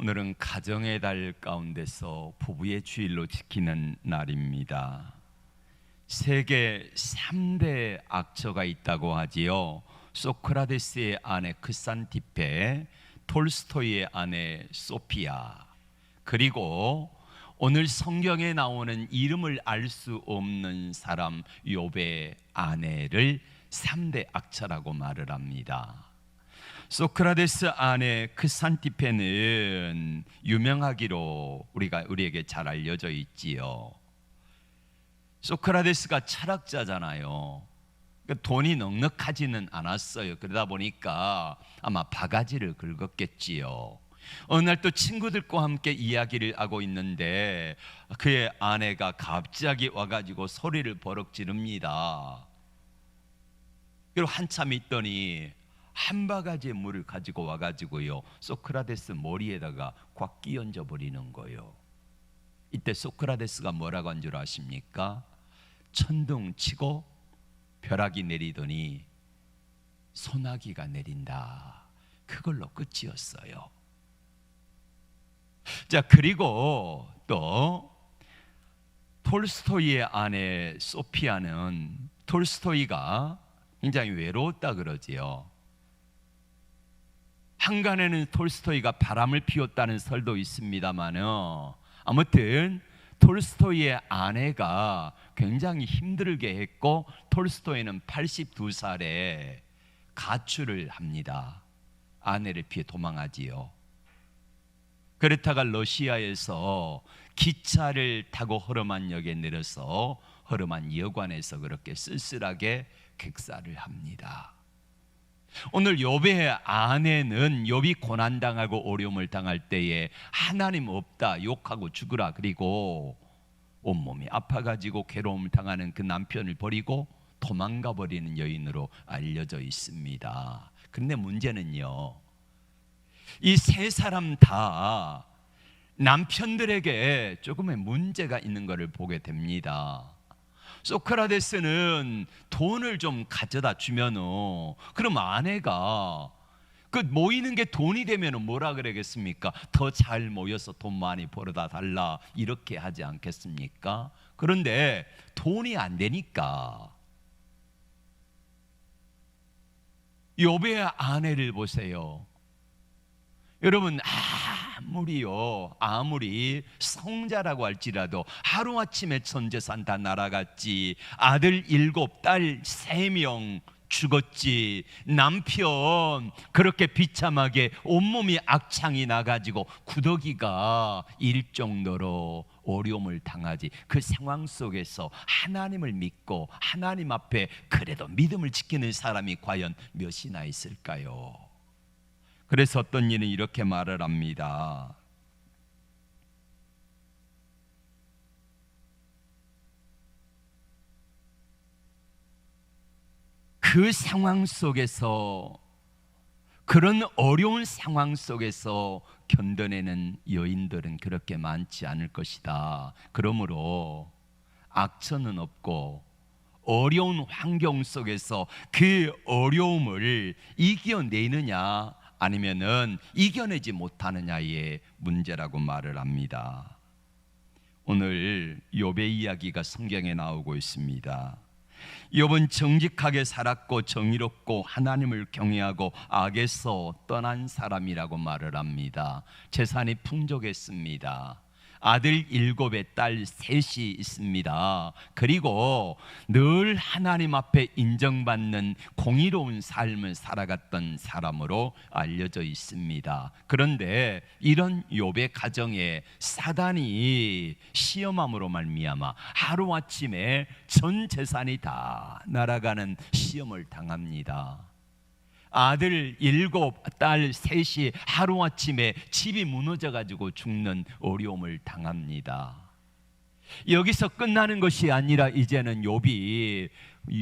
오늘은 가정의 달 가운데서 부부의 주일로 지키는 날입니다. 세계 3대 악처가 있다고 하지요. 소크라테스의 아내 크산티페, 톨스토이의 아내 소피아, 그리고 오늘 성경에 나오는 이름을 알 수 없는 사람 욥의 아내를 3대 악처라고 말을 합니다. 소크라테스 아내 크산티페는 유명하기로 우리에게 잘 알려져 있지요. 소크라테스가 철학자잖아요. 돈이 넉넉하지는 않았어요. 그러다 보니까 아마 바가지를 긁었겠지요. 어느 날 또 친구들과 함께 이야기를 하고 있는데 그의 아내가 갑자기 와가지고 소리를 버럭 지릅니다. 그리고 한참 있더니 한 바가지의 물을 가지고 와가지고요, 소크라테스 머리에다가 꽉 끼얹어 버리는 거예요. 이때 소크라테스가 뭐라고 한 줄 아십니까? 천둥치고 벼락이 내리더니 소나기가 내린다. 그걸로 끝이었어요. 자, 그리고 또 톨스토이의 아내 소피아는 톨스토이가 굉장히 외로웠다 그러지요. 한간에는 톨스토이가 바람을 피웠다는 설도 있습니다만은, 아무튼 톨스토이의 아내가 굉장히 힘들게 했고, 톨스토이는 82살에 가출을 합니다. 아내를 피해 도망하지요. 그렇다가 러시아에서 기차를 타고 허름한 역에 내려서 허름한 여관에서 그렇게 쓸쓸하게 객사를 합니다. 오늘 욥의 아내는 욥이 고난당하고 어려움을 당할 때에 하나님 없다 욕하고 죽으라, 그리고 온몸이 아파가지고 괴로움을 당하는 그 남편을 버리고 도망가 버리는 여인으로 알려져 있습니다. 그런데 문제는요, 이 세 사람 다 남편들에게 조금의 문제가 있는 것을 보게 됩니다. 소크라테스는 돈을 좀 가져다 주면은, 그럼 아내가 그 모이는 게 돈이 되면은 뭐라 그러겠습니까? 더 잘 모여서 돈 많이 벌어다 달라, 이렇게 하지 않겠습니까? 그런데 돈이 안 되니까 욥의 아내를 보세요. 여러분, 아무리 성자라고 할지라도 하루아침에 전재산 다 날아갔지, 아들 7, 딸 3명 죽었지, 남편 그렇게 비참하게 온몸이 악창이 나가지고 구더기가 일 정도로 어려움을 당하지, 그 상황 속에서 하나님을 믿고 하나님 앞에 그래도 믿음을 지키는 사람이 과연 몇이나 있을까요? 그래서 어떤 이는 이렇게 말을 합니다. 그 상황 속에서, 그런 어려운 상황 속에서 견뎌내는 여인들은 그렇게 많지 않을 것이다. 그러므로 악처는 없고 어려운 환경 속에서 그 어려움을 이겨내느냐 아니면은 이겨내지 못하느냐의 문제라고 말을 합니다. 오늘 욥의 이야기가 성경에 나오고 있습니다. 욥은 정직하게 살았고 정의롭고 하나님을 경외하고 악에서 떠난 사람이라고 말을 합니다. 재산이 풍족했습니다. 아들 7에 딸 3이 있습니다. 그리고 늘 하나님 앞에 인정받는 공의로운 삶을 살아갔던 사람으로 알려져 있습니다. 그런데 이런 욥의 가정에 사단이 시험함으로 말미암아 하루아침에 전 재산이 다 날아가는 시험을 당합니다. 아들 7, 딸 3이 하루아침에 집이 무너져가지고 죽는 어려움을 당합니다. 여기서 끝나는 것이 아니라 이제는 욥이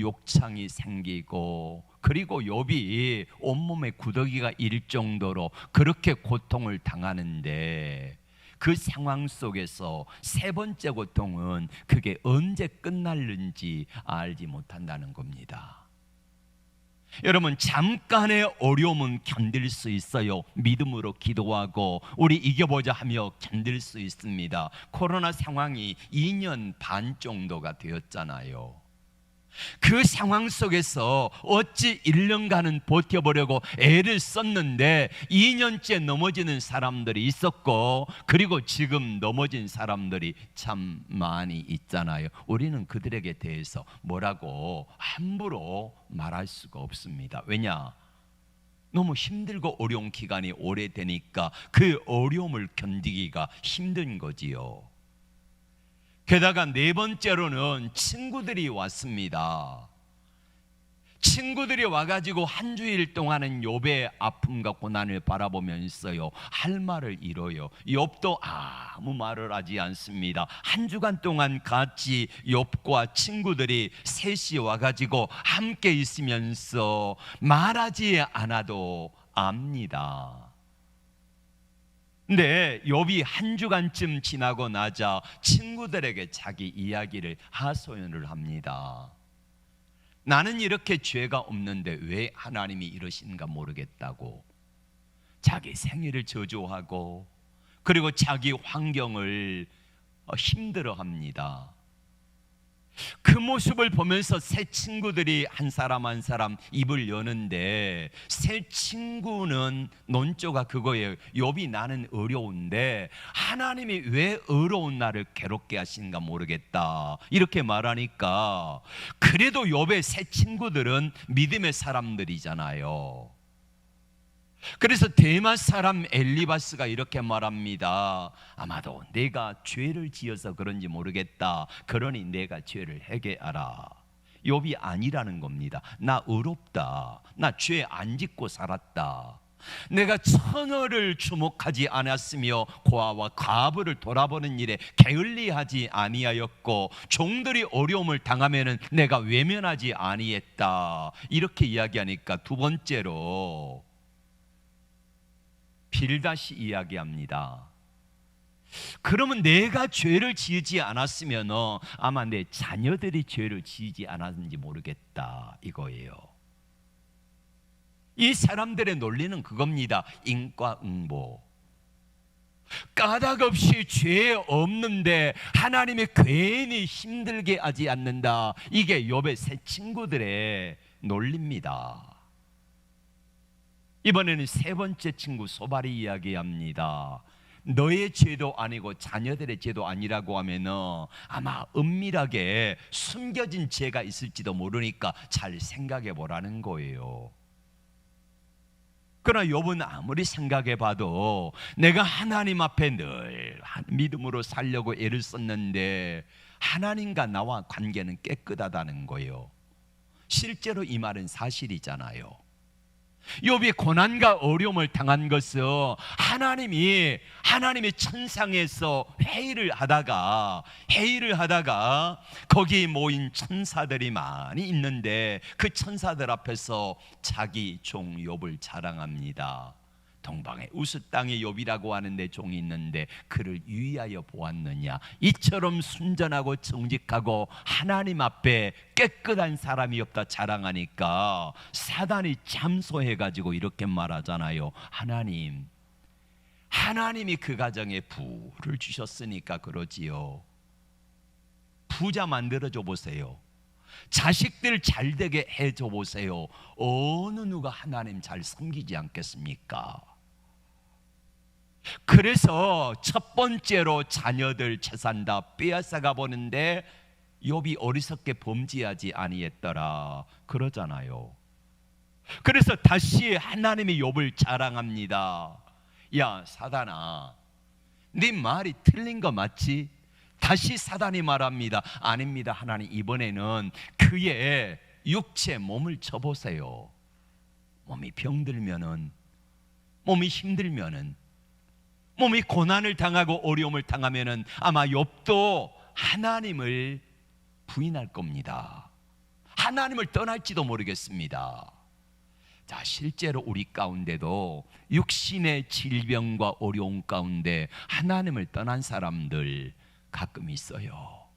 욕창이 생기고, 그리고 욥이 온몸에 구더기가 일 정도로 그렇게 고통을 당하는데, 그 상황 속에서 세 번째 고통은 그게 언제 끝날는지 알지 못한다는 겁니다. 여러분, 잠깐의 어려움은 견딜 수 있어요. 믿음으로 기도하고 우리 이겨보자 하며 견딜 수 있습니다. 코로나 상황이 2년 반 정도가 되었잖아요. 그 상황 속에서 어찌 1년간은 버텨보려고 애를 썼는데 2년째 넘어지는 사람들이 있었고, 그리고 지금 넘어진 사람들이 참 많이 있잖아요. 우리는 그들에게 대해서 뭐라고 함부로 말할 수가 없습니다. 왜냐? 너무 힘들고 어려운 기간이 오래되니까 그 어려움을 견디기가 힘든 거지요. 게다가 네 번째로는 친구들이 왔습니다. 친구들이 와가지고 한 주일 동안은 욥의 아픔과 고난을 바라보면서요, 할 말을 잃어요. 욥도 아무 말을 하지 않습니다. 한 주간 동안 같이 욥과 친구들이 셋이 와가지고 함께 있으면서 말하지 않아도 압니다. 근데 욥이 한 주간쯤 지나고 나자 친구들에게 자기 이야기를 하소연을 합니다. 나는 이렇게 죄가 없는데 왜 하나님이 이러신가 모르겠다고 자기 생일을 저주하고, 그리고 자기 환경을 힘들어합니다. 그 모습을 보면서 새 친구들이 한 사람 한 사람 입을 여는데, 새 친구는 논조가 그거예요. 욥이 나는 어려운데 하나님이 왜 어려운 나를 괴롭게 하신가 모르겠다, 이렇게 말하니까, 그래도 욥의 새 친구들은 믿음의 사람들이잖아요. 그래서 데마 사람 엘리바스가 이렇게 말합니다. 아마도 내가 죄를 지어서 그런지 모르겠다. 그러니 내가 죄를 회개하라. 욥이 아니라는 겁니다. 나 의롭다. 나 죄 안 짓고 살았다. 내가 처녀를 주목하지 않았으며 고아와 과부를 돌아보는 일에 게을리하지 아니하였고, 종들이 어려움을 당하면은 내가 외면하지 아니했다. 이렇게 이야기하니까 두 번째로 빌다시 이야기합니다. 그러면 내가 죄를 지지 않았으면 아마 내 자녀들이 죄를 지지 않았는지 모르겠다, 이거예요. 이 사람들의 논리는 그겁니다. 인과응보. 까닭 없이 죄 없는데 하나님이 괜히 힘들게 하지 않는다. 이게 욥의 새 친구들의 논리입니다. 이번에는 세 번째 친구 소발이 이야기합니다. 너의 죄도 아니고 자녀들의 죄도 아니라고 하면은 아마 은밀하게 숨겨진 죄가 있을지도 모르니까 잘 생각해 보라는 거예요. 그러나 욥은 아무리 생각해 봐도 내가 하나님 앞에 늘 믿음으로 살려고 애를 썼는데 하나님과 나와 관계는 깨끗하다는 거예요. 실제로 이 말은 사실이잖아요. 욥이 고난과 어려움을 당한 것은 하나님이 천상에서 회의를 하다가 거기 모인 천사들이 많이 있는데 그 천사들 앞에서 자기 종 욥을 자랑합니다. 동방의 우스 땅의 욥이라고 하는데 종이 있는데 그를 유의하여 보았느냐. 이처럼 순전하고 정직하고 하나님 앞에 깨끗한 사람이 없다 자랑하니까 사단이 잠소해가지고 이렇게 말하잖아요. 하나님이 그 가정에 부를 주셨으니까 그러지요. 부자 만들어줘 보세요. 자식들 잘 되게 해줘 보세요. 어느 누가 하나님 잘 섬기지 않겠습니까? 그래서 첫 번째로 자녀들 재산 다 빼앗아가 보는데 욥이 어리석게 범죄하지 아니했더라 그러잖아요. 그래서 다시 하나님이 욥을 자랑합니다. 야 사단아, 네 말이 틀린 거 맞지? 다시 사단이 말합니다. 아닙니다 하나님, 이번에는 그의 육체 몸을 쳐보세요. 몸이 병들면은, 몸이 힘들면은, 몸이 고난을 당하고 어려움을 당하면은 아마 욥도 하나님을 부인할 겁니다. 하나님을 떠날지도 모르겠습니다. 자, 실제로 우리 가운데도 육신의 질병과 어려움 가운데 하나님을 떠난 사람들 가끔 있어요.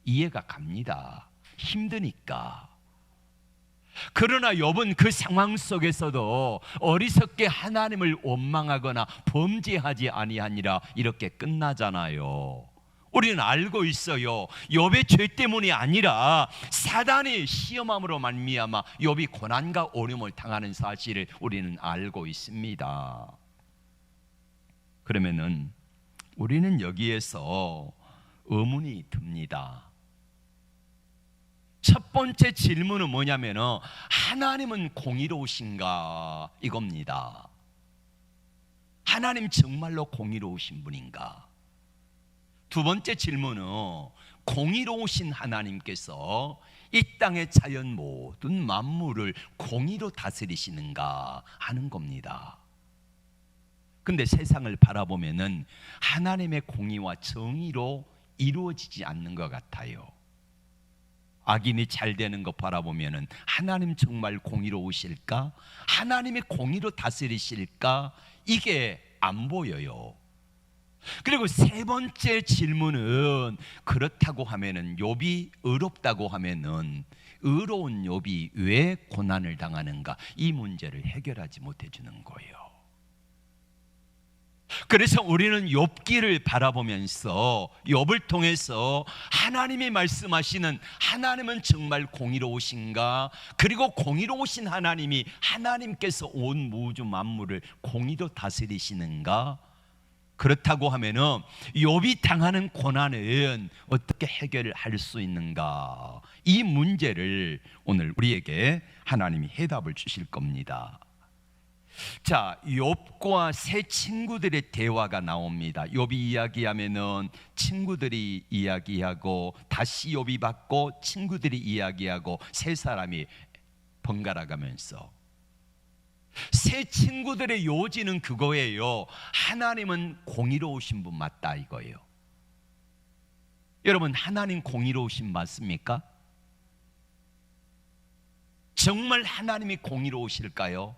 이해가 갑니다. 힘드니까. 그러나 욥은 그 상황 속에서도 어리석게 하나님을 원망하거나 범죄하지 아니하니라 이렇게 끝나잖아요. 우리는 알고 있어요. 욥의 죄 때문이 아니라 사단이 시험함으로 말미암아 욥이 고난과 어려움을 당하는 사실을 우리는 알고 있습니다. 그러면은 우리는 여기에서 의문이 듭니다. 첫 번째 질문은 뭐냐면 하나님은 공의로우신가 이겁니다. 하나님 정말로 공의로우신 분인가? 두 번째 질문은 공의로우신 하나님께서 이 땅의 자연 모든 만물을 공의로 다스리시는가 하는 겁니다. 근데 세상을 바라보면은 하나님의 공의와 정의로 이루어지지 않는 것 같아요. 악인이 잘 되는 것 바라보면은 하나님 정말 공의로우실까? 하나님이 공의로 다스리실까? 이게 안 보여요. 그리고 세 번째 질문은 그렇다고 하면은 욥이 의롭다고 하면은 의로운 욥이 왜 고난을 당하는가? 이 문제를 해결하지 못해 주는 거예요. 그래서 우리는 욥기를 바라보면서 욥을 통해서 하나님이 말씀하시는 하나님은 정말 공의로우신가? 그리고 공의로우신 하나님이 하나님께서 온 우주 만물을 공의로 다스리시는가? 그렇다고 하면은 욥이 당하는 고난은 어떻게 해결을 할 수 있는가? 이 문제를 오늘 우리에게 하나님이 해답을 주실 겁니다. 자, 욥과 세 친구들의 대화가 나옵니다. 욥이 이야기하면은 친구들이 이야기하고 다시 욥이 받고 친구들이 이야기하고 세 사람이 번갈아 가면서 세 친구들의 요지는 그거예요. 하나님은 공의로우신 분 맞다 이거예요. 여러분, 하나님 공의로우신 맞습니까? 정말 하나님이 공의로우실까요?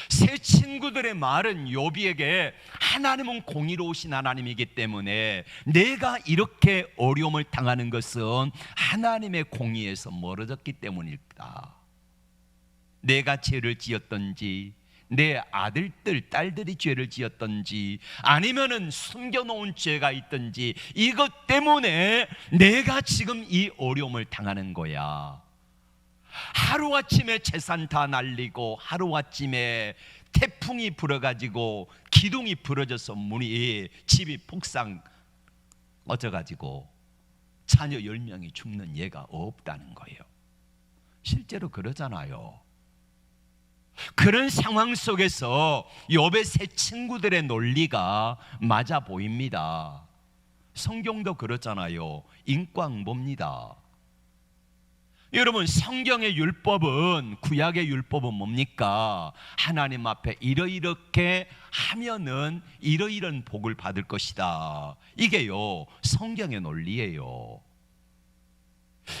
세 친구들의 말은 욥이에게 하나님은 공의로우신 하나님이기 때문에 내가 이렇게 어려움을 당하는 것은 하나님의 공의에서 멀어졌기 때문이다. 내가 죄를 지었던지 내 아들들 딸들이 죄를 지었던지 아니면은 숨겨놓은 죄가 있든지 이것 때문에 내가 지금 이 어려움을 당하는 거야. 하루아침에 재산 다 날리고 하루아침에 태풍이 불어가지고 기둥이 부러져서 집이 폭삭 얹어가지고 자녀 10명이 죽는 예가 없다는 거예요. 실제로 그러잖아요. 그런 상황 속에서 욥의 세 친구들의 논리가 맞아 보입니다. 성경도 그렇잖아요. 인과응보입니다. 여러분, 성경의 율법은, 구약의 율법은 뭡니까? 하나님 앞에 이렇게 하면은 이러이런 복을 받을 것이다. 이게요, 성경의 논리예요.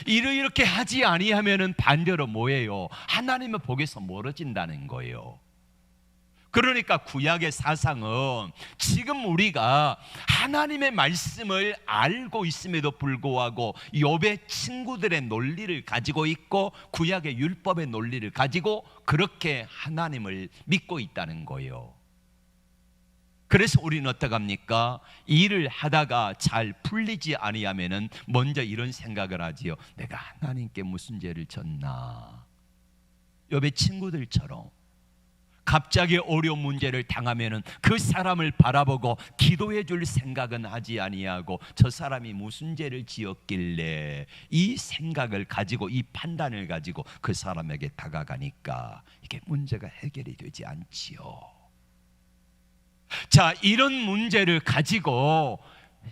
이렇게 하지 아니하면은 반대로 뭐예요? 하나님의 복에서 멀어진다는 거예요. 그러니까 구약의 사상은 지금 우리가 하나님의 말씀을 알고 있음에도 불구하고 욥의 친구들의 논리를 가지고 있고 구약의 율법의 논리를 가지고 그렇게 하나님을 믿고 있다는 거예요. 그래서 우리는 어떡합니까? 일을 하다가 잘 풀리지 아니하면은 먼저 이런 생각을 하지요. 내가 하나님께 무슨 죄를 졌나? 욥의 친구들처럼 갑자기 어려운 문제를 당하면은 그 사람을 바라보고 기도해 줄 생각은 하지 아니하고 저 사람이 무슨 죄를 지었길래 이 생각을 가지고 이 판단을 가지고 그 사람에게 다가가니까 이게 문제가 해결이 되지 않지요. 자, 이런 문제를 가지고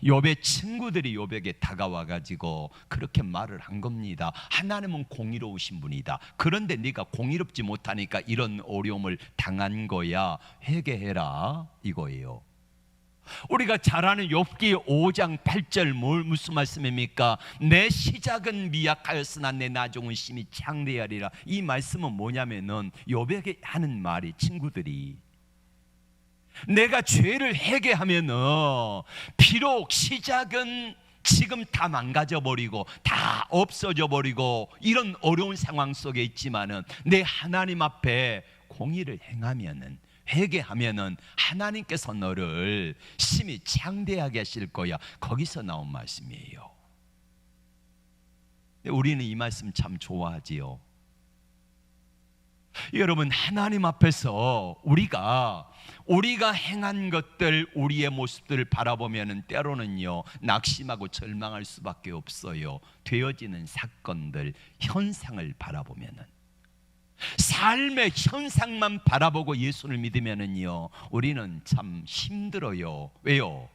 욥의 친구들이 욥에게 다가와 가지고 그렇게 말을 한 겁니다. 하나님은 공의로우신 분이다. 그런데 네가 공의롭지 못하니까 이런 어려움을 당한 거야. 회개해라 이거예요. 우리가 잘 아는 욥기 5장 8절 무슨 말씀입니까? 내 시작은 미약하였으나 내 나중은 심히 창대하리라. 이 말씀은 뭐냐면은 욥에게 하는 말이 친구들이 내가 죄를 회개하면은 비록 시작은 지금 다 망가져 버리고 다 없어져 버리고 이런 어려운 상황 속에 있지만은 내 하나님 앞에 공의를 행하면은, 회개하면은 하나님께서 너를 심히 창대하게 하실 거야. 거기서 나온 말씀이에요. 우리는 이 말씀 참 좋아하지요. 여러분, 하나님 앞에서 우리가 행한 것들, 우리의 모습들을 바라보면 때로는요 낙심하고 절망할 수밖에 없어요. 되어지는 사건들, 현상을 바라보면은, 삶의 현상만 바라보고 예수를 믿으면은요 우리는 참 힘들어요. 왜요?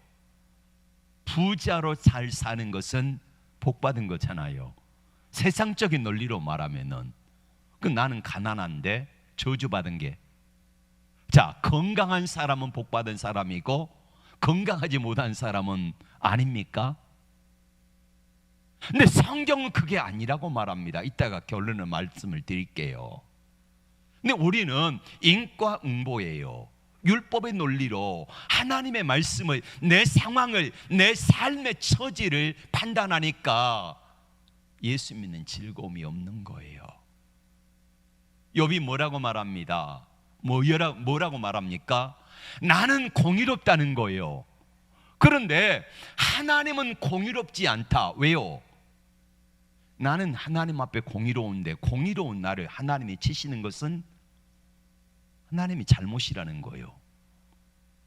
부자로 잘 사는 것은 복받은 거잖아요. 세상적인 논리로 말하면은 나는 가난한데 저주받은 게, 자, 건강한 사람은 복받은 사람이고 건강하지 못한 사람은 아닙니까? 근데 성경은 그게 아니라고 말합니다. 이따가 결론을 말씀을 드릴게요. 근데 우리는 인과응보예요. 율법의 논리로 하나님의 말씀을, 내 상황을, 내 삶의 처지를 판단하니까 예수 믿는 즐거움이 없는 거예요. 욥이 뭐라고 말합니다? 뭐라고 말합니까? 나는 공의롭다는 거예요. 그런데 하나님은 공의롭지 않다. 왜요? 나는 하나님 앞에 공의로운데 공의로운 나를 하나님이 치시는 것은 하나님이 잘못이라는 거예요.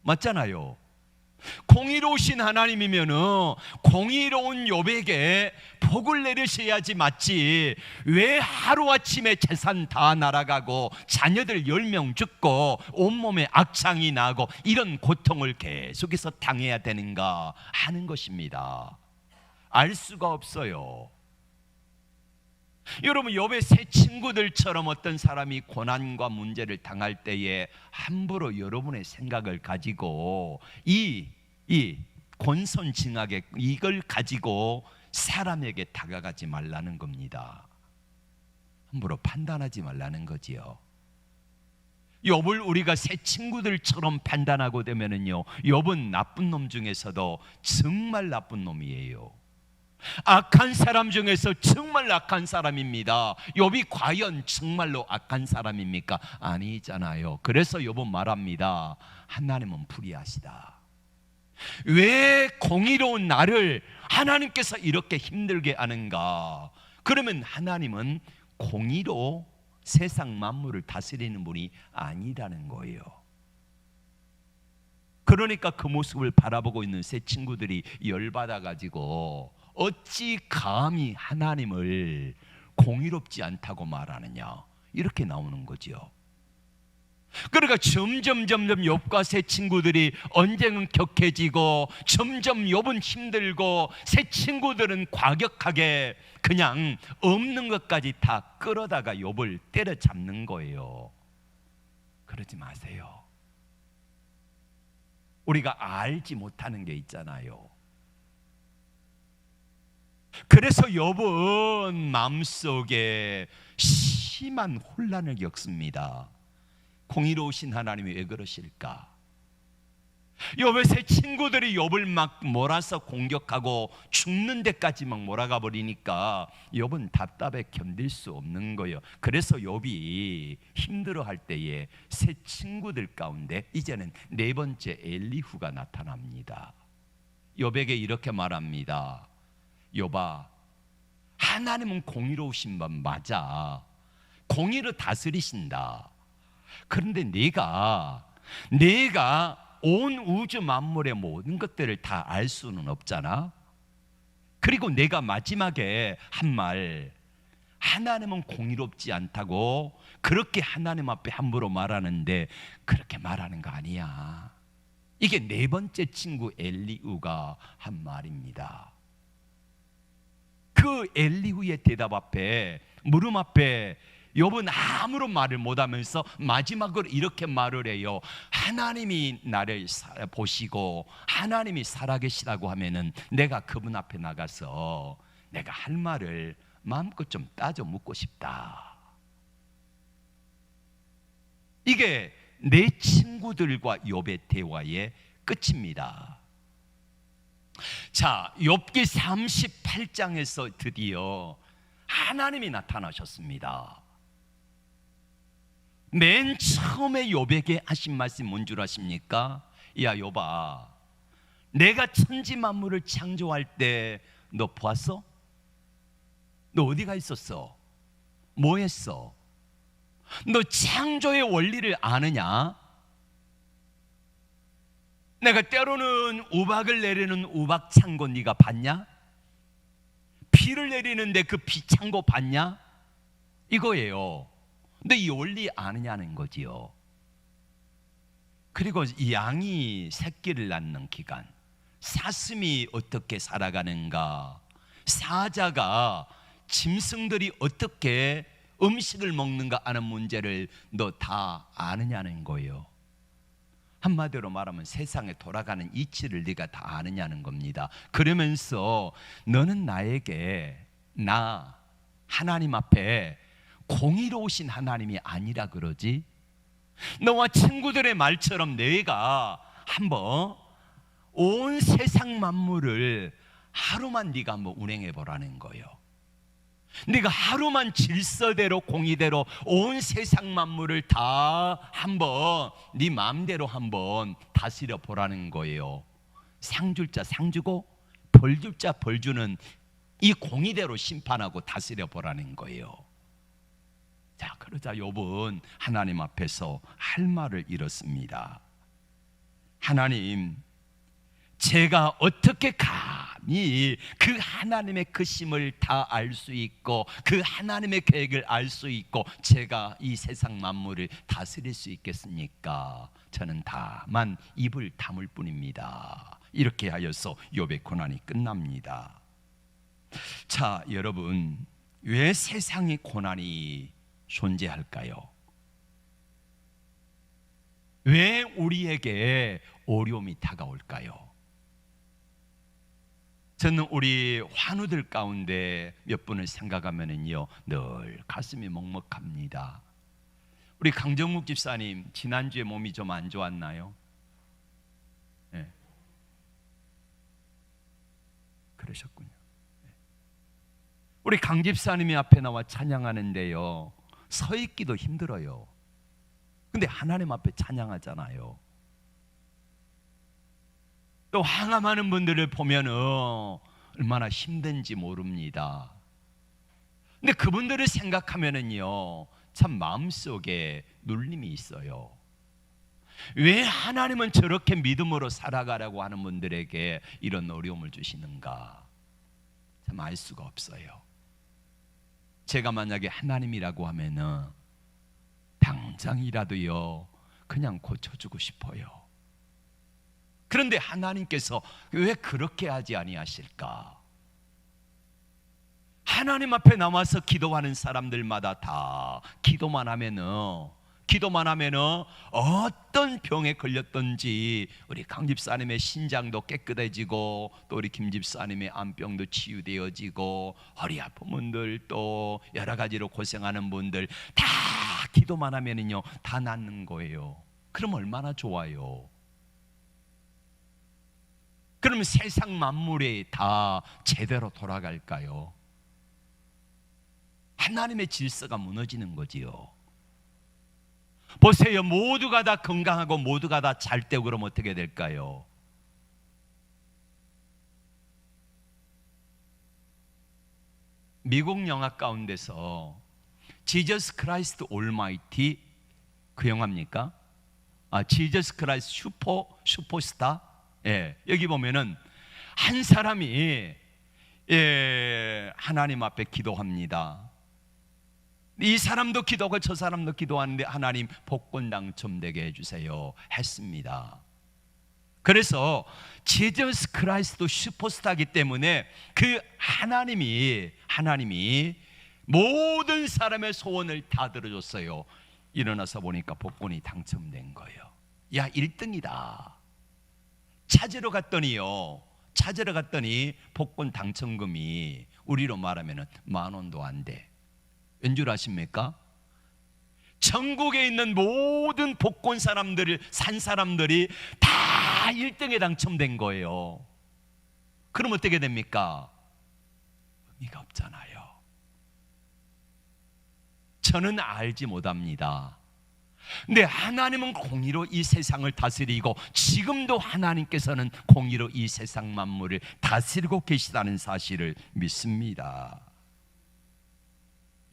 맞잖아요. 공의로우신 하나님이면은 공의로운 욥에게 복을 내리셔야지 맞지, 왜 하루아침에 재산 다 날아가고 자녀들 10명 죽고 온몸에 악창이 나고 이런 고통을 계속해서 당해야 되는가 하는 것입니다. 알 수가 없어요. 여러분, 욥의 세 친구들처럼 어떤 사람이 고난과 문제를 당할 때에 함부로 여러분의 생각을 가지고 이 권선징악에 이걸 가지고 사람에게 다가가지 말라는 겁니다. 함부로 판단하지 말라는 거지요. 욥을 우리가 새 친구들처럼 판단하고 되면은요 욥은 나쁜 놈 중에서도 정말 나쁜 놈이에요. 악한 사람 중에서 정말 악한 사람입니다. 욥이 과연 정말로 악한 사람입니까? 아니잖아요. 그래서 욥은 말합니다. 하나님은 불의하시다. 왜 공의로운 나를 하나님께서 이렇게 힘들게 하는가? 그러면 하나님은 공의로 세상 만물을 다스리는 분이 아니라는 거예요. 그러니까 그 모습을 바라보고 있는 새 친구들이 열받아 가지고 어찌 감히 하나님을 공의롭지 않다고 말하느냐, 이렇게 나오는 거죠. 그러니까 점점 욥과 새 친구들이 언쟁은 격해지고 점점 욥은 힘들고 새 친구들은 과격하게 그냥 없는 것까지 다 끌어다가 욥을 때려잡는 거예요. 그러지 마세요. 우리가 알지 못하는 게 있잖아요. 그래서 욥은 마음속에 심한 혼란을 겪습니다. 공의로우신 하나님이 왜 그러실까? 욥의 새 친구들이 욥을 막 몰아서 공격하고 죽는 데까지 막 몰아가 버리니까 욥은 답답해 견딜 수 없는 거예요. 그래서 욥이 힘들어할 때에 새 친구들 가운데 이제는 네 번째 엘리후가 나타납니다. 욥에게 이렇게 말합니다. 욥아, 하나님은 공의로우신 분 맞아. 공의로 다스리신다. 그런데 네가 온 우주 만물의 모든 것들을 다 알 수는 없잖아. 그리고 내가 마지막에 한 말, 하나님은 공의롭지 않다고 그렇게 하나님 앞에 함부로 말하는데 그렇게 말하는 거 아니야. 이게 네 번째 친구 엘리후가 한 말입니다. 그 엘리후의 대답 앞에, 물음 앞에 욥은 아무런 말을 못하면서 마지막으로 이렇게 말을 해요. 하나님이 나를 보시고 하나님이 살아계시다고 하면은 내가 그분 앞에 나가서 내가 할 말을 마음껏 좀 따져 묻고 싶다. 이게 내 친구들과 욥의 대화의 끝입니다. 자, 욥기 38장에서 드디어 하나님이 나타나셨습니다. 맨 처음에 욥에게 하신 말씀이 뭔 줄 아십니까? 야 욥아, 내가 천지 만물을 창조할 때 너 보았어? 너 어디가 있었어? 뭐 했어? 너 창조의 원리를 아느냐? 내가 때로는 우박을 내리는 우박창고 네가 봤냐? 비를 내리는데 그 비창고 봤냐? 이거예요. 근데 이 원리 아느냐는 거지요. 그리고 양이 새끼를 낳는 기간, 사슴이 어떻게 살아가는가, 사자가, 짐승들이 어떻게 음식을 먹는가 하는 문제를 너 다 아느냐는 거예요. 한마디로 말하면 세상에 돌아가는 이치를 네가 다 아느냐는 겁니다. 그러면서 너는 나에게, 나 하나님 앞에 공의로우신 하나님이 아니라 그러지? 너와 친구들의 말처럼 내가 한번 온 세상 만물을 하루만 네가 한번 운행해 보라는 거예요. 네가 하루만 질서대로 공의대로 온 세상 만물을 다 한번 네 마음대로 한번 다스려 보라는 거예요. 상 줄 자 상 주고 벌 줄 자 벌 주는 이 공의대로 심판하고 다스려 보라는 거예요. 자, 그러자 욥은 하나님 앞에서 할 말을 잃었습니다. 하나님, 제가 어떻게 감히 그 하나님의 크심을 다 알 수 있고 그 하나님의 계획을 알 수 있고 제가 이 세상 만물을 다스릴 수 있겠습니까? 저는 다만 입을 다물 뿐입니다. 이렇게 하여서 욥의 고난이 끝납니다. 자, 여러분, 왜 세상의 고난이 존재할까요? 왜 우리에게 어려움이 다가올까요? 저는 우리 환우들 가운데 몇 분을 생각하면은요, 늘 가슴이 먹먹합니다. 우리 강정묵 집사님, 지난주에 몸이 좀 안 좋았나요? 네. 그러셨군요. 우리 강 집사님이 앞에 나와 찬양하는데요, 서 있기도 힘들어요. 근데 하나님 앞에 찬양하잖아요. 또 항암하는 분들을 보면은 얼마나 힘든지 모릅니다. 근데 그분들을 생각하면은요, 참 마음속에 눌림이 있어요. 왜 하나님은 저렇게 믿음으로 살아가라고 하는 분들에게 이런 어려움을 주시는가? 참 알 수가 없어요. 제가 만약에 하나님이라고 하면은 당장이라도요 그냥 고쳐주고 싶어요. 그런데 하나님께서 왜 그렇게 하지 아니하실까? 하나님 앞에 나와서 기도하는 사람들마다 다 기도만 하면은 어떤 병에 걸렸던지 우리 강 집사님의 신장도 깨끗해지고 또 우리 김 집사님의 암병도 치유되어지고 허리 아픈 분들 또 여러 가지로 고생하는 분들 다 기도만 하면은요 다 낫는 거예요. 그럼 얼마나 좋아요. 그러면 세상 만물이 다 제대로 돌아갈까요? 하나님의 질서가 무너지는 거지요. 보세요, 모두가 다 건강하고 모두가 다 잘 때고 그러면 어떻게 될까요? 미국 영화 가운데서 지저스 크라이스트 올마이티, 그 영화입니까? 지저스 크라이스트 슈퍼스타. 예, 여기 보면은 한 사람이 하나님 앞에 기도합니다. 이 사람도 기도하고 저 사람도 기도하는데 하나님 복권 당첨되게 해주세요 했습니다. 그래서 지저스 크라이스트 슈퍼스타이기 때문에 그 하나님이 모든 사람의 소원을 다 들어줬어요. 일어나서 보니까 복권이 당첨된 거예요. 야, 1등이다. 찾으러 갔더니 복권 당첨금이 우리로 말하면 10,000원도 안 돼. 왠 줄 아십니까? 전국에 있는 모든 복권 사람들을 산 사람들이 다 1등에 당첨된 거예요. 그럼 어떻게 됩니까? 의미가 없잖아요. 저는 알지 못합니다. 근데 하나님은 공의로 이 세상을 다스리고 지금도 하나님께서는 공의로 이 세상 만물을 다스리고 계시다는 사실을 믿습니다.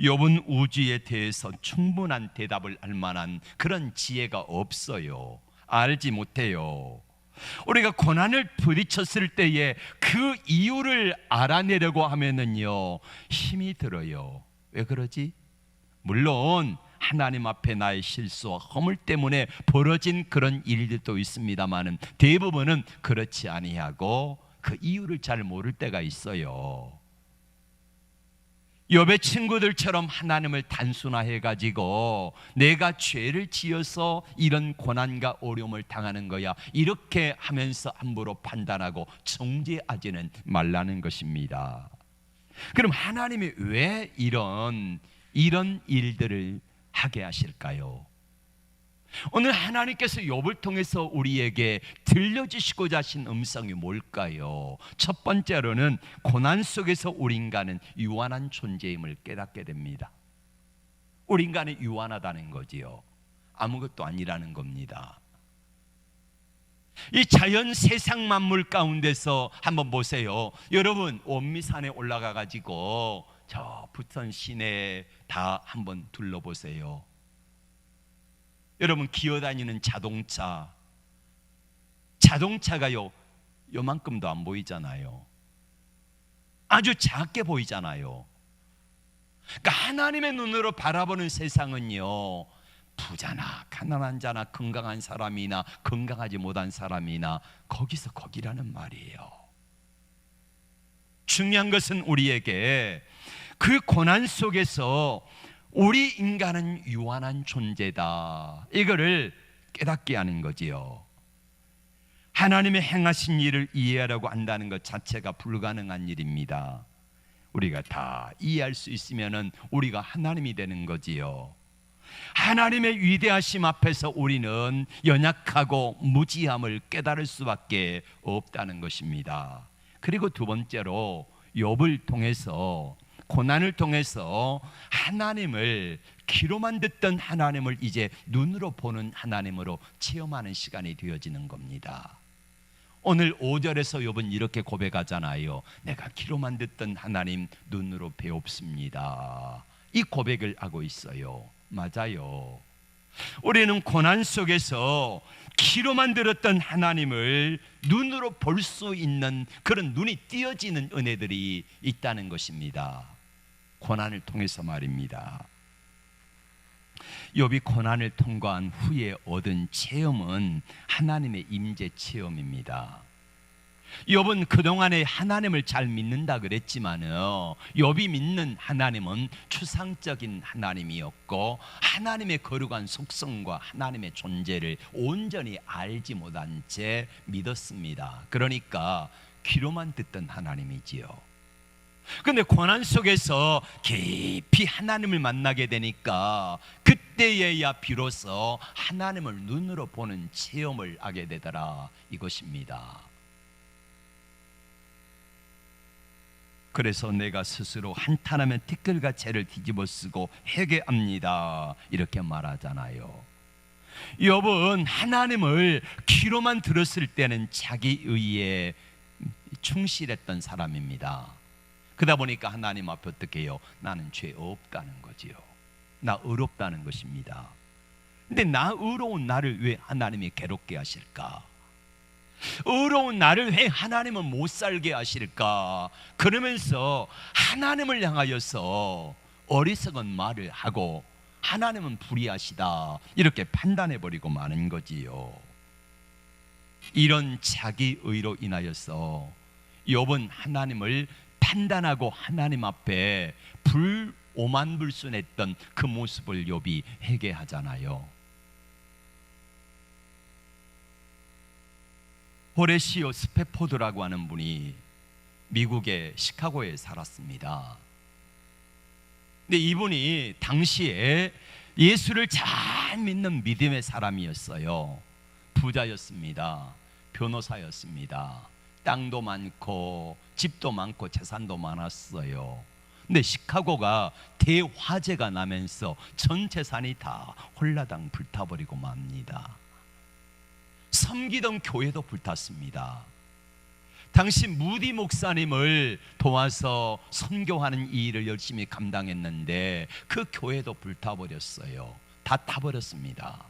욥은 우주에 대해서 충분한 대답을 할 만한 그런 지혜가 없어요. 알지 못해요. 우리가 고난을 부딪혔을 때에 그 이유를 알아내려고 하면은요, 힘이 들어요. 왜 그러지? 물론 하나님 앞에 나의 실수와 허물 때문에 벌어진 그런 일들도 있습니다만은 대부분은 그렇지 아니하고 그 이유를 잘 모를 때가 있어요. 욥의 친구들처럼 하나님을 단순화해 가지고 내가 죄를 지어서 이런 고난과 어려움을 당하는 거야, 이렇게 하면서 함부로 판단하고 정죄하지는 말라는 것입니다. 그럼 하나님이 왜 이런 일들을 하게 하실까요? 오늘 하나님께서 욥을 통해서 우리에게 들려주시고자 하신 음성이 뭘까요? 첫 번째로는 고난 속에서 우리 인간은 유한한 존재임을 깨닫게 됩니다. 우리 인간은 유한하다는 거지요. 아무것도 아니라는 겁니다. 이 자연 세상 만물 가운데서 한번 보세요. 여러분, 원미산에 올라가 가지고 저 부천 시내 다 한번 둘러보세요. 여러분, 기어다니는 자동차가요, 요만큼도 안 보이잖아요. 아주 작게 보이잖아요. 그러니까 하나님의 눈으로 바라보는 세상은요, 부자나 가난한 자나 건강한 사람이나 건강하지 못한 사람이나 거기서 거기라는 말이에요. 중요한 것은 우리에게 그 고난 속에서 우리 인간은 유한한 존재다, 이거를 깨닫게 하는 거지요. 하나님의 행하신 일을 이해하려고 한다는 것 자체가 불가능한 일입니다. 우리가 다 이해할 수 있으면 우리가 하나님이 되는 거지요. 하나님의 위대하심 앞에서 우리는 연약하고 무지함을 깨달을 수밖에 없다는 것입니다. 그리고 두 번째로 욥을 통해서, 고난을 통해서 하나님을, 귀로만 듣던 하나님을 이제 눈으로 보는 하나님으로 체험하는 시간이 되어지는 겁니다. 오늘 5절에서 욥은 이렇게 고백하잖아요. 내가 귀로만 듣던 하나님 눈으로 배웁습니다. 이 고백을 하고 있어요. 맞아요. 우리는 고난 속에서 귀로만 들었던 하나님을 눈으로 볼 수 있는 그런 눈이 띄어지는 은혜들이 있다는 것입니다. 고난을 통해서 말입니다. 욥이 고난을 통과한 후에 얻은 체험은 하나님의 임재 체험입니다. 욥은 그동안에 하나님을 잘 믿는다 그랬지만요, 욥이 믿는 하나님은 추상적인 하나님이었고 하나님의 거룩한 속성과 하나님의 존재를 온전히 알지 못한 채 믿었습니다. 그러니까 귀로만 듣던 하나님이지요. 그런데 고난 속에서 깊이 하나님을 만나게 되니까 그때에야 비로소 하나님을 눈으로 보는 체험을 하게 되더라, 이것입니다. 그래서 내가 스스로 한탄하면 티끌과 채를 뒤집어 쓰고 회개합니다, 이렇게 말하잖아요. 욥은 하나님을 귀로만 들었을 때는 자기 의에 충실했던 사람입니다. 그러다 보니까 하나님 앞에 어떻게 해요? 나는 죄 없다는 거지요. 나 의롭다는 것입니다. 근데 나 의로운 나를 왜 하나님이 괴롭게 하실까? 의로운 나를 왜 하나님은 못 살게 하실까? 그러면서 하나님을 향하여서 어리석은 말을 하고 하나님은 불의하시다, 이렇게 판단해버리고 마는 거지요. 이런 자기의로 인하여서 욥은 하나님을 판단하고 하나님 앞에 오만불순했던 그 모습을 욥이 회개하잖아요. 호레시오 스패포드라고 하는 분이 미국의 시카고에 살았습니다. 근데 이분이 당시에 예수를 잘 믿는 믿음의 사람이었어요. 부자였습니다. 변호사였습니다. 땅도 많고 집도 많고 재산도 많았어요. 근데 시카고가 대화재가 나면서 전 재산이 다 홀라당 불타버리고 맙니다. 섬기던 교회도 불탔습니다. 당시 무디 목사님을 도와서 선교하는 이 일을 열심히 감당했는데 그 교회도 불타버렸어요. 다 타버렸습니다.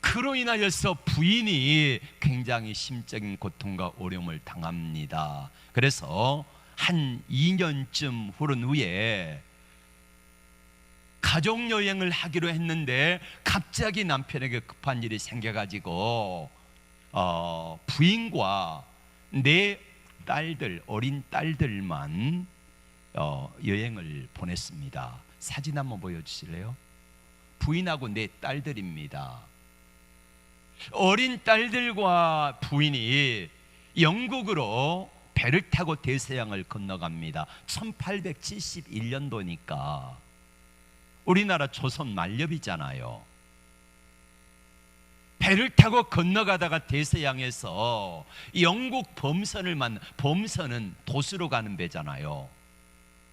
그로 인하여서 부인이 굉장히 심적인 고통과 어려움을 당합니다. 그래서 한 2년쯤 흐른 후에 가족여행을 하기로 했는데 갑자기 남편에게 급한 일이 생겨가지고 부인과 내 딸들, 어린 딸들만 여행을 보냈습니다. 사진 한번 보여주실래요? 부인하고 내 딸들입니다. 어린 딸들과 부인이 영국으로 배를 타고 대서양을 건너갑니다. 1871년도니까 우리나라 조선 만렵이잖아요. 배를 타고 건너가다가 대서양에서 영국 범선은 도수로 가는 배잖아요.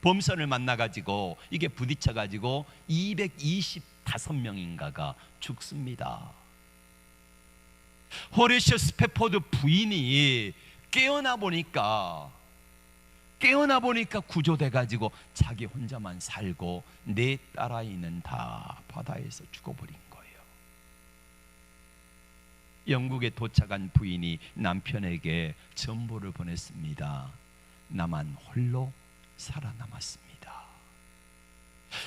범선을 만나가지고 이게 부딪혀가지고 225명인가가 죽습니다. 호레이셔 스패포드 부인이 깨어나 보니까 구조돼가지고 자기 혼자만 살고 내 딸아이는 다 바다에서 죽어버린 거예요. 영국에 도착한 부인이 남편에게 전보를 보냈습니다. 나만 홀로 살아남았습니다.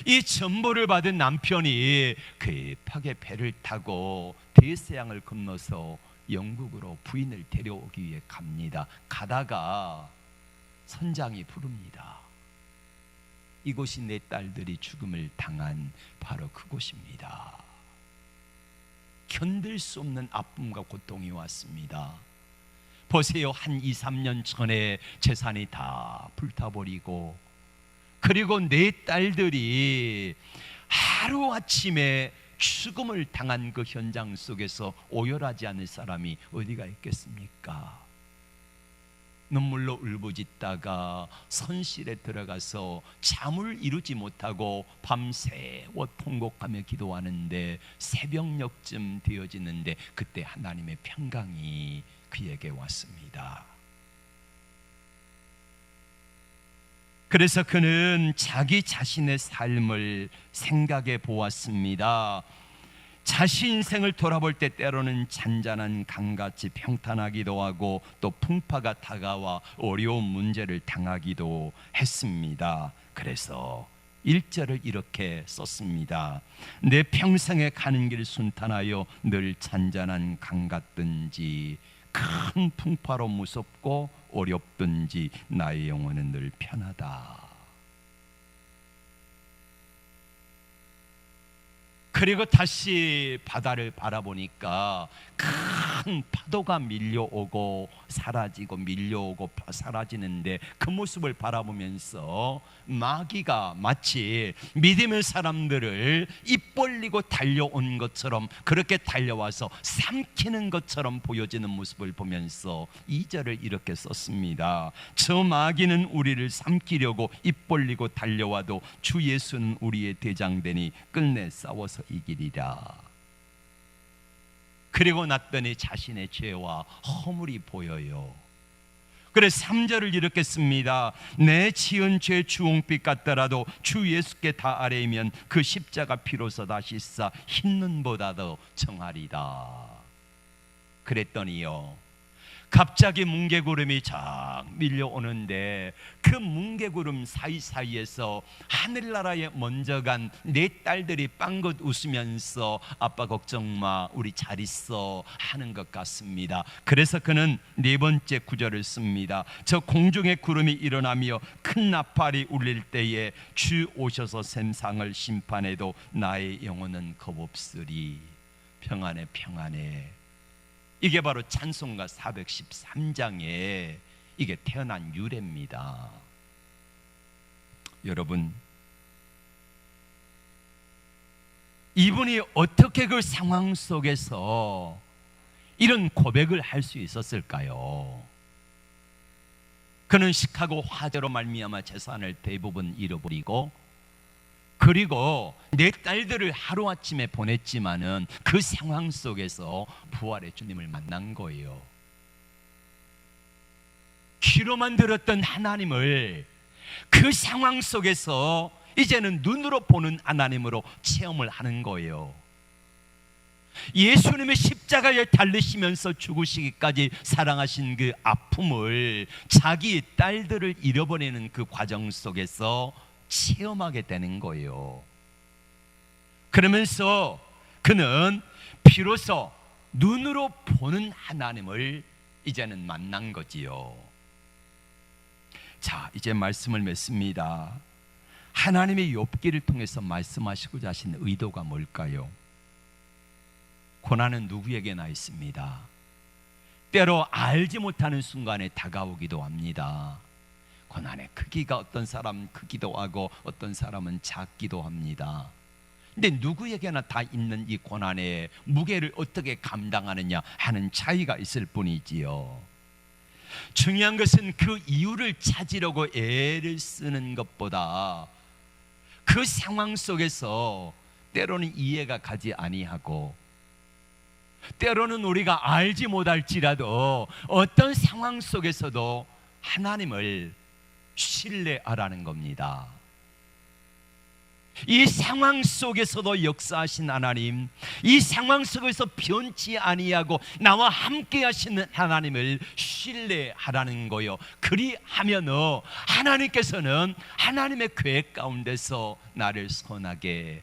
이 전보를 받은 남편이 급하게 배를 타고 대서양을 건너서 영국으로 부인을 데려오기 위해 갑니다. 가다가 선장이 부릅니다. 이곳이 내 딸들이 죽음을 당한 바로 그곳입니다. 견딜 수 없는 아픔과 고통이 왔습니다. 보세요. 한 2, 3년 전에 재산이 다 불타버리고, 그리고 내 딸들이 하루아침에 죽음을 당한 그 현장 속에서 오열하지 않을 사람이 어디가 있겠습니까? 눈물로 울부짖다가 선실에 들어가서 잠을 이루지 못하고 밤새워 통곡하며 기도하는데 새벽녘쯤 되어지는데 그때 하나님의 평강이 그에게 왔습니다. 그래서 그는 자기 자신의 삶을 생각해 보았습니다. 자신 인생을 돌아볼 때 때로는 잔잔한 강같이 평탄하기도 하고 또 풍파가 다가와 어려운 문제를 당하기도 했습니다. 그래서 1절을 이렇게 썼습니다. 내 평생에 가는 길 순탄하여 늘 잔잔한 강 같든지 큰 풍파로 무섭고 어렵든지 나의 영혼은 늘 편하다. 그리고 다시 바다를 바라보니까 큰 파도가 밀려오고 사라지고 밀려오고 사라지는데 그 모습을 바라보면서 마귀가 마치 믿음의 사람들을 입 벌리고 달려온 것처럼 그렇게 달려와서 삼키는 것처럼 보여지는 모습을 보면서 2절을 이렇게 썼습니다. 저 마귀는 우리를 삼키려고 입 벌리고 달려와도 주 예수는 우리의 대장되니 끝내 싸워서 이기리라. 그리고 났더니 자신의 죄와 허물이 보여요. 그래서 3절을 이렇게 씁니다. 내 지은 죄 주홍빛 같더라도 주 예수께 다 아뢰면 그 십자가 피로서 다시 싸 흰 눈보다 더 정하리다. 그랬더니요, 갑자기 뭉게구름이 쫙 밀려오는데 그 뭉게구름 사이사이에서 하늘나라에 먼저 간 내 딸들이 빵긋 웃으면서 아빠 걱정 마, 우리 잘 있어 하는 것 같습니다. 그래서 그는 4번째 구절을 씁니다. 저 공중의 구름이 일어나며 큰 나팔이 울릴 때에 주 오셔서 셈상을 심판해도 나의 영혼은 겁없으리. 평안해 평안해. 이게 바로 찬송가 413장에 이게 태어난 유래입니다. 여러분, 이분이 어떻게 그 상황 속에서 이런 고백을 할 수 있었을까요? 그는 시카고 화재로 말미암아 재산을 대부분 잃어버리고, 그리고 내 딸들을 하루아침에 보냈지만은 그 상황 속에서 부활의 주님을 만난 거예요. 귀로만 들었던 하나님을 그 상황 속에서 이제는 눈으로 보는 하나님으로 체험을 하는 거예요. 예수님의 십자가에 달리시면서 죽으시기까지 사랑하신 그 아픔을 자기 딸들을 잃어버리는 그 과정 속에서 체험하게 되는 거예요. 그러면서 그는 비로소 눈으로 보는 하나님을 이제는 만난 거지요. 자, 이제 말씀을 맺습니다. 하나님의 욥기를 통해서 말씀하시고자 하신 의도가 뭘까요? 고난은 누구에게나 있습니다. 때로 알지 못하는 순간에 다가오기도 합니다. 고난의 크기가 어떤 사람은 크기도 하고 어떤 사람은 작기도 합니다. 근데 누구에게나 다 있는 이 고난의 무게를 어떻게 감당하느냐 하는 차이가 있을 뿐이지요. 중요한 것은 그 이유를 찾으려고 애를 쓰는 것보다 그 상황 속에서 때로는 이해가 가지 아니하고, 때로는 우리가 알지 못할지라도 어떤 상황 속에서도 하나님을 신뢰하라는 겁니다. 이 상황 속에서도 역사하신 하나님, 이 상황 속에서 변치 아니하고 나와 함께 하시는 하나님을 신뢰하라는 거요. 그리하면 하나님께서는 하나님의 계획 가운데서 나를 선하게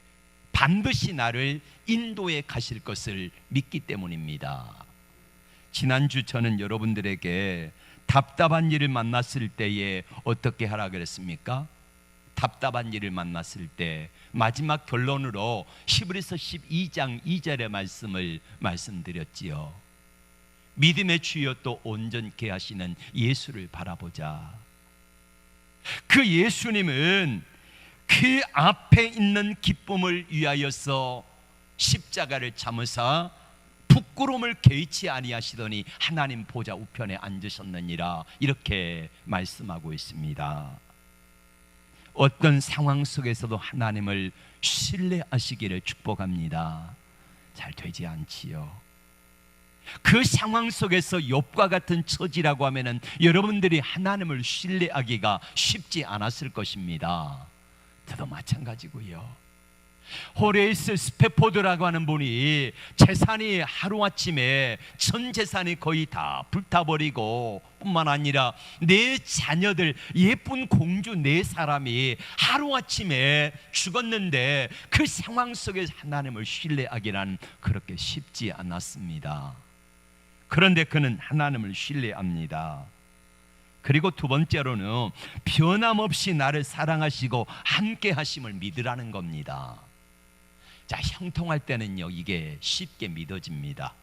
반드시 나를 인도해 가실 것을 믿기 때문입니다. 지난주 저는 여러분들에게 답답한 일을 만났을 때에 어떻게 하라 그랬습니까? 답답한 일을 만났을 때 마지막 결론으로 히브리서 12장 2절의 말씀을 말씀드렸지요. 믿음의 주여 또 온전케 하시는 예수를 바라보자. 그 예수님은 그 앞에 있는 기쁨을 위하여서 십자가를 참으사 부끄러움을 개의치 아니하시더니 하나님 보좌 우편에 앉으셨느니라, 이렇게 말씀하고 있습니다. 어떤 상황 속에서도 하나님을 신뢰하시기를 축복합니다. 잘 되지 않지요. 그 상황 속에서 욥과 같은 처지라고 하면은 여러분들이 하나님을 신뢰하기가 쉽지 않았을 것입니다. 저도 마찬가지고요. 호레이스 스페포드라고 하는 분이 재산이 하루아침에 전 재산이 거의 다 불타버리고, 뿐만 아니라 내 자녀들, 예쁜 공주 4사람이 하루아침에 죽었는데 그 상황 속에서 하나님을 신뢰하기란 그렇게 쉽지 않았습니다. 그런데 그는 하나님을 신뢰합니다. 그리고 두 번째로는 변함없이 나를 사랑하시고 함께 하심을 믿으라는 겁니다. 자, 형통할 때는요, 이게 쉽게 믿어집니다.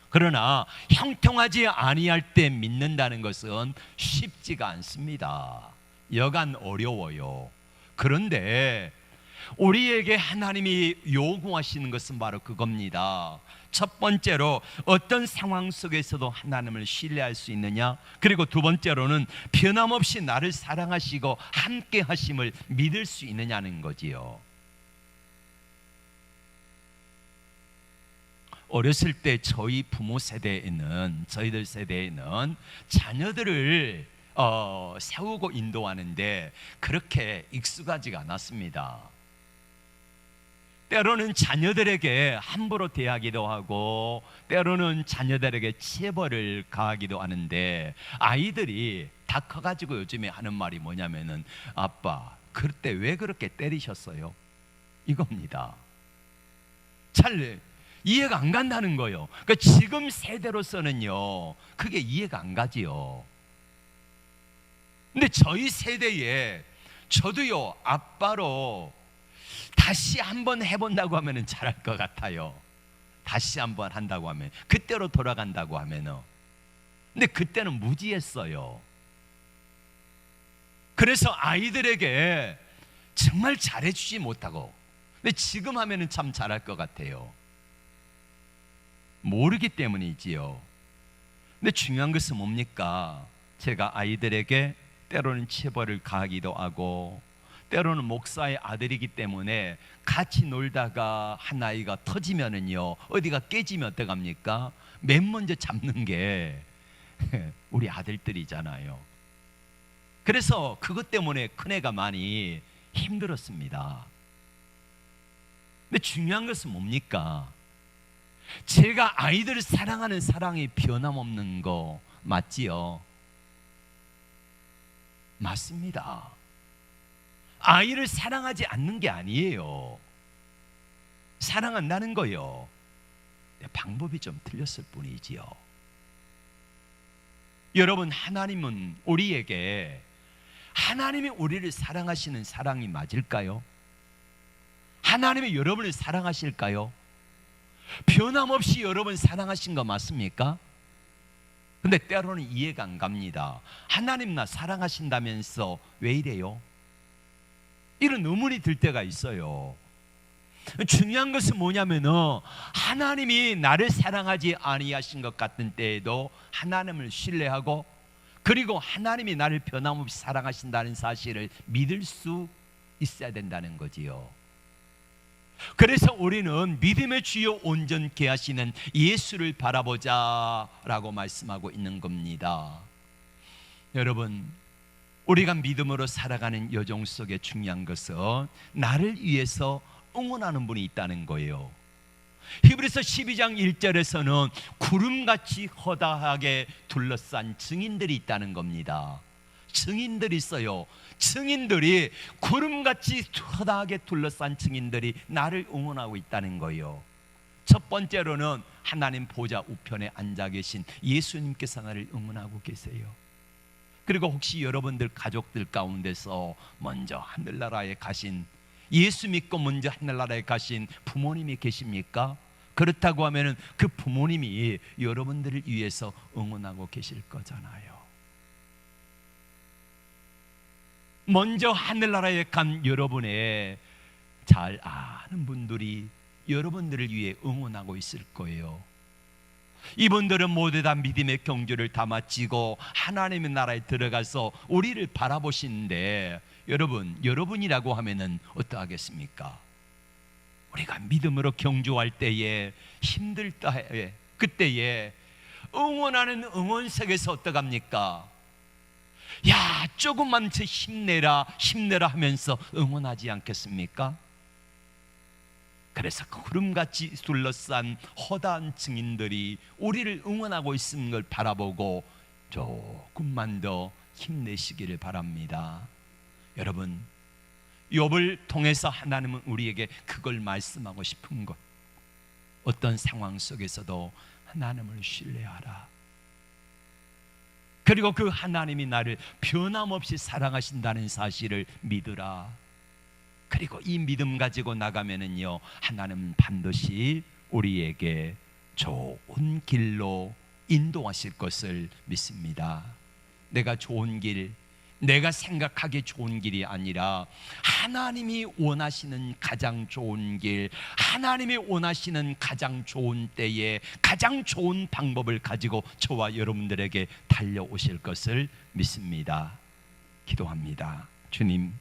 그러나 형통하지 아니할 때 믿는다는 것은 쉽지가 않습니다. 여간 어려워요. 그런데 우리에게 하나님이 요구하시는 것은 바로 그겁니다. 첫 번째로 어떤 상황 속에서도 하나님을 신뢰할 수 있느냐, 그리고 두 번째로는 변함없이 나를 사랑하시고 함께 하심을 믿을 수 있느냐는 거지요. 어렸을 때 저희 부모 세대에는, 저희들 세대에는 자녀들을 세우고 인도하는데 그렇게 익숙하지가 않았습니다. 때로는 자녀들에게 함부로 대하기도 하고, 때로는 자녀들에게 체벌을 가하기도 하는데, 아이들이 다 커가지고 요즘에 하는 말이 뭐냐면은, 아빠 그때 왜 그렇게 때리셨어요? 이겁니다. 잘 이해가 안 간다는 거예요. 그러니까 지금 세대로서는요, 그게 이해가 안 가지요. 근데 저희 세대에 저도요, 아빠로 다시 한번 해본다고 하면 잘할 것 같아요. 다시 한번 한다고 하면, 그때로 돌아간다고 하면. 근데 그때는 무지했어요. 그래서 아이들에게 정말 잘해주지 못하고, 근데 지금 하면 참 잘할 것 같아요. 모르기 때문이지요. 근데 중요한 것은 뭡니까? 제가 아이들에게 때로는 체벌을 가하기도 하고, 때로는 목사의 아들이기 때문에 같이 놀다가 한 아이가 터지면은요, 어디가 깨지면 어떡합니까? 맨 먼저 잡는 게 우리 아들들이잖아요. 그래서 그것 때문에 큰애가 많이 힘들었습니다. 근데 중요한 것은 뭡니까? 제가 아이들을 사랑하는 사랑이 변함없는 거 맞지요? 맞습니다. 아이를 사랑하지 않는 게 아니에요. 사랑한다는 거요. 방법이 좀 틀렸을 뿐이지요. 여러분, 하나님은 우리에게, 하나님이 우리를 사랑하시는 사랑이 맞을까요? 하나님이 여러분을 사랑하실까요? 변함없이 여러분 사랑하신 거 맞습니까? 근데 때로는 이해가 안 갑니다. 하나님 나 사랑하신다면서 왜 이래요? 이런 의문이 들 때가 있어요. 중요한 것은 뭐냐면은, 하나님이 나를 사랑하지 아니하신 것 같은 때에도 하나님을 신뢰하고, 그리고 하나님이 나를 변함없이 사랑하신다는 사실을 믿을 수 있어야 된다는 거지요. 그래서 우리는 믿음의 주요 온전케 하시는 예수를 바라보자 라고 말씀하고 있는 겁니다. 여러분, 우리가 믿음으로 살아가는 여정 속에 중요한 것은 나를 위해서 응원하는 분이 있다는 거예요. 히브리서 12장 1절에서는 구름같이 허다하게 둘러싼 증인들이 있다는 겁니다. 증인들이 있어요. 증인들이, 구름같이 허다하게 둘러싼 증인들이 나를 응원하고 있다는 거예요. 첫 번째로는 하나님 보좌 우편에 앉아 계신 예수님께서 나를 응원하고 계세요. 그리고 혹시 여러분들 가족들 가운데서 먼저 하늘나라에 가신, 예수 믿고 먼저 하늘나라에 가신 부모님이 계십니까? 그렇다고 하면 그 부모님이 여러분들을 위해서 응원하고 계실 거잖아요. 먼저 하늘나라에 간 여러분의 잘 아는 분들이 여러분들을 위해 응원하고 있을 거예요. 이분들은 모두 다 믿음의 경주를 다 마치고 하나님의 나라에 들어가서 우리를 바라보시는데, 여러분이라고 하면은 어떠하겠습니까? 우리가 믿음으로 경주할 때에, 힘들 때에, 그때에 응원하는 응원석에서 어떡합니까? 야, 조금만 더 힘내라 하면서 응원하지 않겠습니까? 그래서 구름같이 둘러싼 허다한 증인들이 우리를 응원하고 있는 걸 바라보고 조금만 더 힘내시기를 바랍니다. 여러분, 욥을 통해서 하나님은 우리에게 그걸 말씀하고 싶은 것, 어떤 상황 속에서도 하나님을 신뢰하라. 그리고 그 하나님이 나를 변함없이 사랑하신다는 사실을 믿으라. 그리고 이 믿음 가지고 나가면은요, 하나님은 반드시 우리에게 좋은 길로 인도하실 것을 믿습니다. 내가 좋은 길, 내가 생각하기에 좋은 길이 아니라 하나님이 원하시는 가장 좋은 길, 하나님이 원하시는 가장 좋은 때에 가장 좋은 방법을 가지고 저와 여러분들에게 달려오실 것을 믿습니다. 기도합니다. 주님,